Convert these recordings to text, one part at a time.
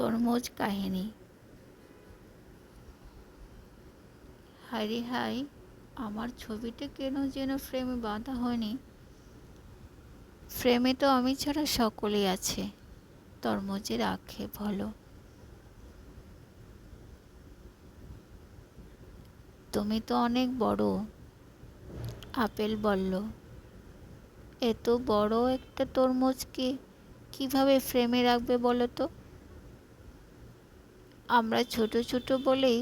তরমুজ কাহিনী। হায়রে হায়, আমার ছবিটা কেন যেন ফ্রেমে বাঁধা হয়নি। ফ্রেমে তো আমি ছাড়া সকলেই আছে। তরমুজের আক্ষেপ হলো, তুমি তো অনেক বড়। আপেল বলল, এত বড় একটা তরমুজকে কিভাবে ফ্রেমে রাখবে বলো তো? আমরা ছোট ছোট বলেই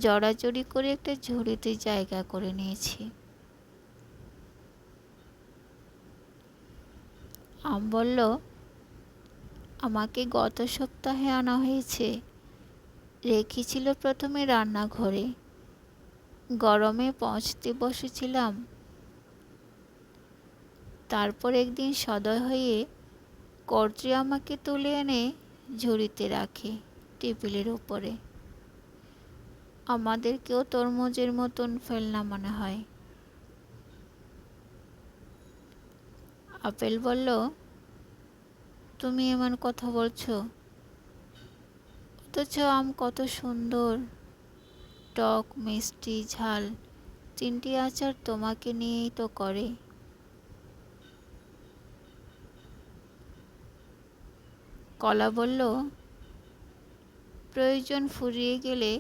জড়াজড়ি করে একটা ঝুড়িতে জায়গা করে নিয়েছি। আম বলল, আমাকে গত সপ্তাহে আনা হয়েছে, রেখেছিল প্রথমে রান্নাঘরে। গরমে পচতে বসেছিলাম, তারপর একদিন সদয় হয়ে কর্ত্রী আমাকে তুলে এনে ঝুড়িতে রাখে টেবিলের উপরে। আমাদেরকেও তরমুজের মতন ফেলনা মনে হয়। আপেল বলল, তুমি এমন কথা বলছো, অথচ আম কত সুন্দর, টক মিষ্টি ঝাল তিনটি আচার তোমাকে নিয়েই তো করে। কলা বলল, প্রয়োজন ফুরিয়ে গেলে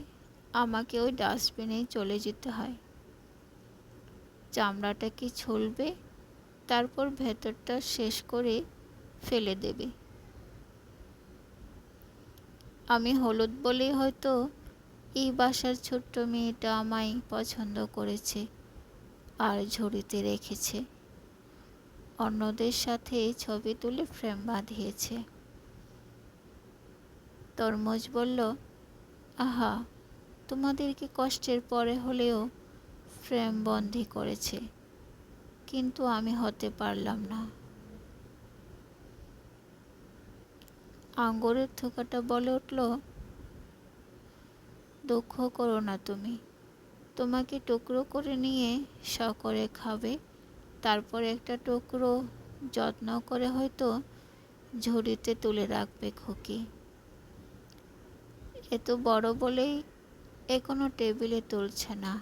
আমাকে ওই ডাস্টবিনেই চলে যেতে হয়। চামড়াটাকে ছুলবে, তারপর ভেতরটা শেষ করে ফেলে দেবে। আমি হলুদ বলেই হয়তো এই বাসার ছোট্ট মেয়েটা আমায় পছন্দ করেছে আর ঝুড়িতে রেখেছে, অন্যদের সাথে ছবি তুলে ফ্রেম বাঁধিয়েছে। তরমুজ বলল, আহা, তোমাদেরকে কষ্টের পরে হলেও ফ্রেম বন্দি করেছে, কিন্তু আমি হতে পারলাম না। আঙ্গুরের থোকাটা বলে উঠল, দুঃখ করো না তুমি, তোমাকে টুকরো করে নিয়ে সকলে খাবে, তারপর একটা টুকরো যত্ন করে হয়তো ঝুড়িতে তুলে রাখবে খুকি। এত বড় বলেই এখনো টেবিলে তুলছে না।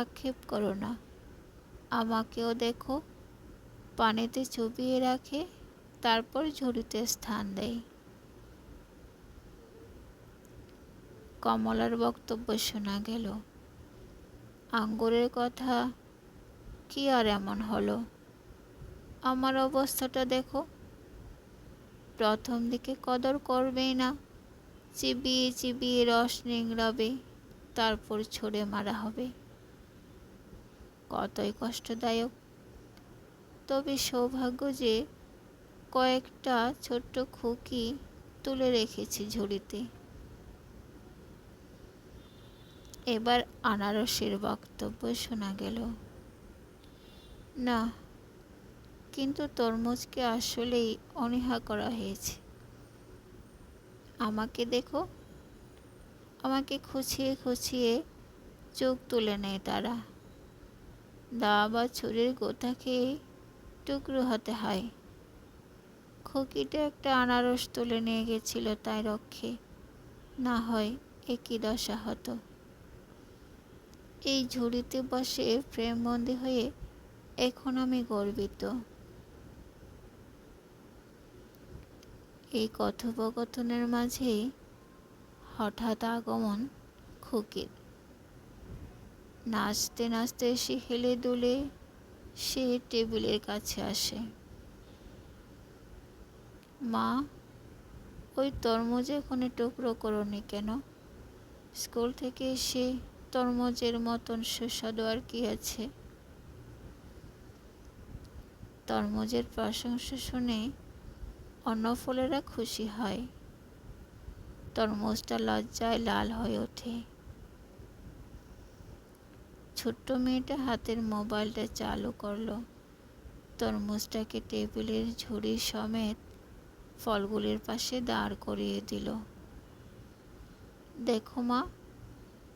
আক্ষেপ করো না, আমাকেও দেখো, পানিতে চুবিয়ে রাখে, তারপর ঝুড়িতে স্থান দেয়। কমলার বক্তব্য শোনা গেল, আঙ্গুরের কথা কি আর এমন হলো? আমার অবস্থাটা দেখো, প্রথম দিকে কদর করবেই না, চিবিয়ে চিবিয়ে রস নিংড়াবে, তারপর ছুঁড়ে মারা হবে। কতই কষ্টদায়ক। তবে সৌভাগ্য যে কয়েকটা ছোট্ট খুকি তুলে রেখেছি ঝুড়িতে। এবার আনারসের বক্তব্য শোনা গেল, না, কিন্তু তরমুজকে আসলেই অনীহা করা হয়েছে। আমাকে দেখো, আমাকে খুঁচিয়ে খুঁচিয়ে চোখ তুলে নেয় তারা। দা বা ছুরির গোতা খেয়ে টুকরো হতে হয়। খুকিটা একটা আনারস তুলে নিয়ে গেছিল তাই রক্ষে, না হয় একই দশা হতো। এই ঝুড়িতে বসে ফ্রেমবন্দি হয়ে এখন আমি গর্বিত। এই কথোপকথনের মাঝেই হঠাৎ আগমন খুকির। নাচতে নাচতে সে হেলে দুলে সে টেবিলের কাছে আসে। মা, ওই তরমুজ এখনো টুকরো করোনি কেন? স্কুল থেকে এসে তরমুজের মতন সুস্বাদু আর কি আছে? তরমুজের প্রশংসা শুনে অন্য ফলেরা খুশি হয়। তরমুজটা লজ্জায় লাল হয়ে ওঠে। ছোট্ট মেয়েটা হাতের মোবাইলটা চালু করলো, তরমুজটাকে টেবিলের ঝুড়ি সমেত ফলগুলির পাশে দাঁড় করিয়ে দিল। দেখো মা,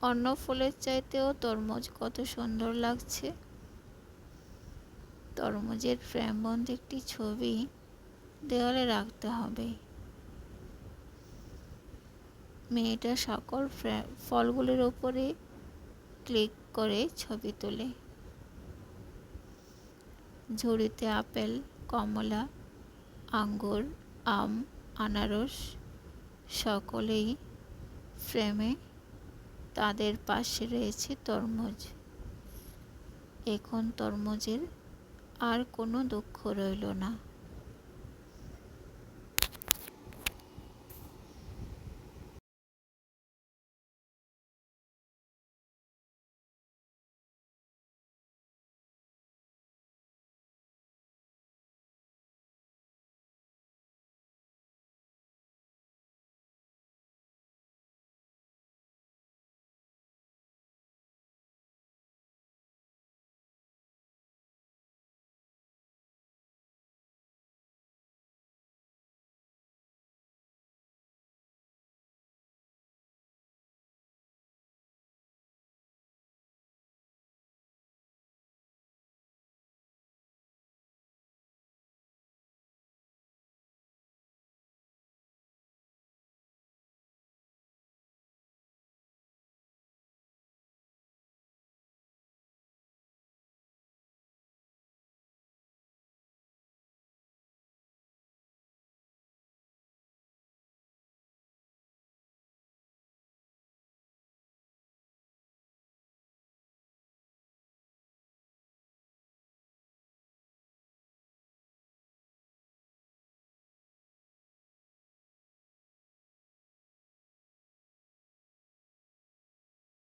অন্য ফলের চাইতেও তরমুজ কত সুন্দর লাগছে। তরমুজের ফ্রেমবন্দি একটি ছবি দেওয়ালে রাখতে হবে। মেয়েটা সকল ফলগুলির ওপরে ক্লিক করে ছবি তোলে। ঝুড়িতে আপেল, কমলা, আঙ্গুর, আম, আনারস সকলেই ফ্রেমে। তাদের পাশে রয়েছে তরমুজ। এখন তরমুজের আর কোনো দুঃখ রইল না।